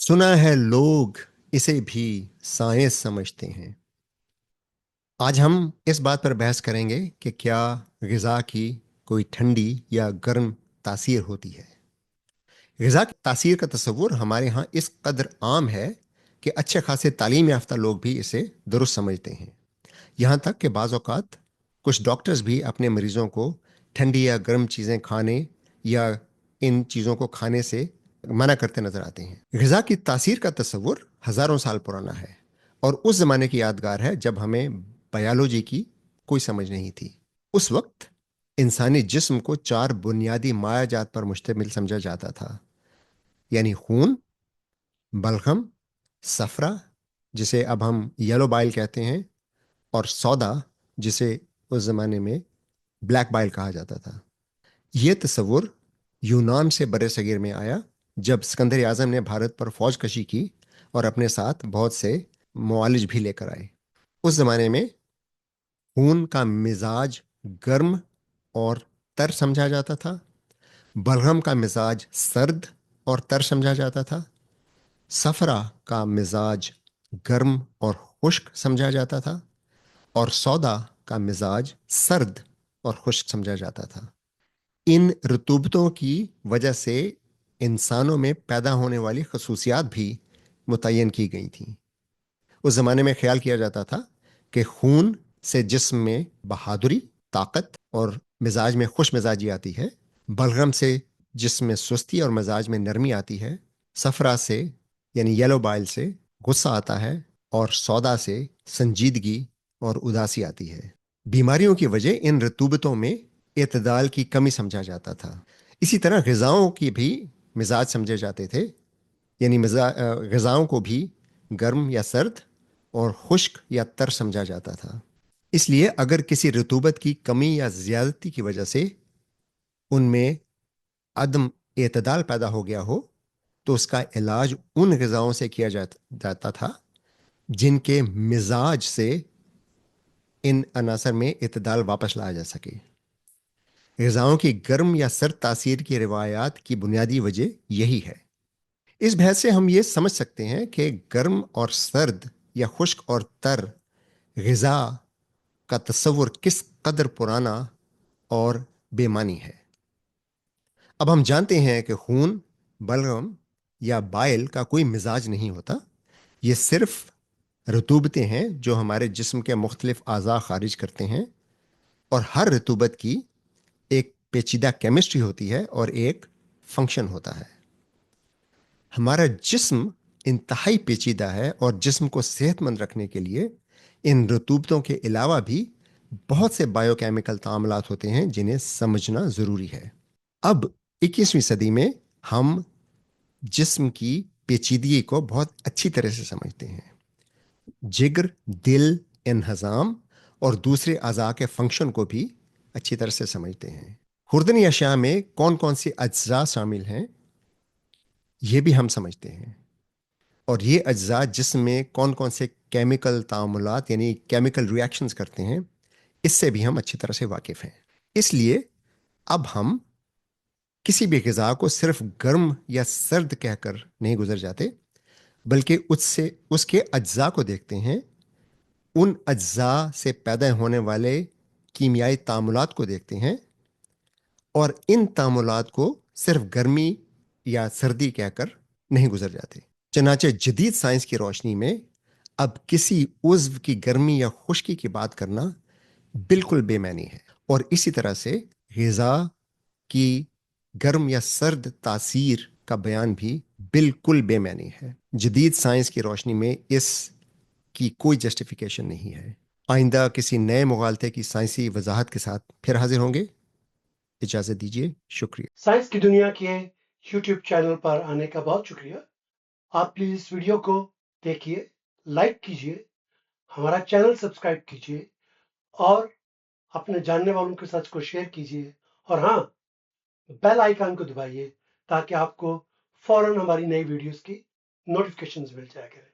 सुना है लोग इसे भी साइंस समझते हैं। आज हम इस बात पर बहस करेंगे कि क्या ग़िज़ा की कोई ठंडी या गर्म तासीर होती है। ग़िज़ा की तासीर का तस्वुर हमारे यहाँ इस कदर आम है कि अच्छे खासे तालीम याफ्ता लोग भी इसे दुरुस्त समझते हैं। यहाँ तक कि बाज़ औक़ात कुछ डॉक्टर्स भी अपने मरीज़ों को ठंडी या गर्म चीज़ें खाने या इन चीज़ों को खाने से मना करते नजर आते हैं। ग़िज़ा की तासीर का तस्वुर हज़ारों साल पुराना है और उस ज़माने की यादगार है जब हमें बायोलॉजी की कोई समझ नहीं थी। उस वक्त इंसानी जिस्म को 4 बुनियादी मायाजात पर मुश्तमिल समझा जाता था, यानी खून, बलगम, सफरा जिसे अब हम येलो बाइल कहते हैं, और सौदा जिसे उस ज़माने में ब्लैक बाइल कहा जाता था। ये तस्वुर यूनान से बरे सगीर में आया जब सिकंदर आज़म ने भारत पर फौज कशी की और अपने साथ बहुत से मुआलिज भी लेकर आए। उस ज़माने में खून का मिजाज गर्म और तर समझा जाता था, बलगम का मिजाज सर्द और तर समझा जाता था, सफरा का मिजाज गर्म और खुश्क समझा जाता था, और सौदा का मिजाज सर्द और खुश्क समझा जाता था। इन रतूबतों की वजह से इंसानों में पैदा होने वाली खसूसियात भी मुतय्यन की गई थीं। उस ज़माने में ख्याल किया जाता था कि खून से जिस्म में बहादुरी, ताकत और मिजाज में खुश मिजाजी आती है, बलगम से जिस्म में सुस्ती और मिजाज में नरमी आती है, सफरा से यानी येलो बाइल से गुस्सा आता है, और सौदा से संजीदगी और उदासी आती है। बीमारियों की वजह इन रतूबतों में एतदाल की कमी समझा जाता था। इसी तरह ग़िज़ाओं की भी मिजाज समझे जाते थे, यानी ग़िज़ाओं को भी गर्म या सर्द और खुश्क या तर समझा जाता था। इसलिए अगर किसी रतूबत की कमी या ज़्यादती की वजह से उनमें अदम एतदाल पैदा हो गया हो तो उसका इलाज उन ग़िज़ाओं से किया जाता था जिनके मिजाज से इन अनासर में इतदाल वापस लाया जा सके। ग़िज़ाओं की गर्म या सर्द तासीर की रिवायात की बुनियादी वजह यही है। इस बहस से हम ये समझ सकते हैं कि गर्म और सर्द या खुश्क और तर ग़िज़ा का तस्वुर किस कदर पुराना और बेमानी है। अब हम जानते हैं कि खून, बलगम या बाइल का कोई मिजाज नहीं होता। ये सिर्फ रतूबतें हैं जो हमारे जिस्म के मुख्तलिफ आज़ा खारिज करते हैं, और हर रतूबत की एक पेचीदा केमिस्ट्री होती है और एक फंक्शन होता है। हमारा जिस्म इंतहाई पेचीदा है और जिस्म को सेहतमंद रखने के लिए इन रतूबतों के अलावा भी बहुत से बायोकेमिकल तामुलात होते हैं जिन्हें समझना ज़रूरी है। अब 21वीं सदी में हम जिस्म की पेचीदगी को बहुत अच्छी तरह से समझते हैं। जिगर, दिल, इन्हज़ाम और दूसरे अज़ा के फंक्शन को भी अच्छी तरह से समझते हैं। खुर्दनी अशिया में कौन कौन सी अज्जा शामिल हैं ये भी हम समझते हैं, और ये अज्जा जिस्म में कौन कौन से केमिकल तामुलात यानी केमिकल रिएक्शंस करते हैं इससे भी हम अच्छी तरह से वाकिफ़ हैं। इसलिए अब हम किसी भी ग़िज़ा को सिर्फ गर्म या सर्द कहकर नहीं गुजर जाते, बल्कि उससे उसके अज्जा को देखते हैं, उन अज्जा से पैदा होने वाले कीमियाई तामुलात को देखते हैं, और इन तामुलात को सिर्फ गर्मी या सर्दी कहकर नहीं गुजर जाते। चनाचे जदीद साइंस की रोशनी में अब किसी उज़्व की गर्मी या खुश्की की बात करना बिल्कुल बेमानी है, और इसी तरह से ग़िज़ा की गर्म या सर्द तासीर का बयान भी बिल्कुल बेमानी है। जदीद साइंस की रोशनी में इस की कोई जस्टिफिकेशन नहीं है। आइंदा किसी नए मुगालते की साइंसी वजाहत के साथ फिर हाजिर होंगे। इजाज़त दीजिए, शुक्रिया। साइंस की दुनिया के YouTube चैनल पर आने का बहुत शुक्रिया। आप प्लीज इस वीडियो को देखिए, लाइक कीजिए, हमारा चैनल सब्सक्राइब कीजिए और अपने जानने वालों के साथ इसको शेयर कीजिए, और हाँ, बेल आइकन को दबाइए ताकि आपको फौरन हमारी नई वीडियोस की नोटिफिकेशंस मिल जाया करें।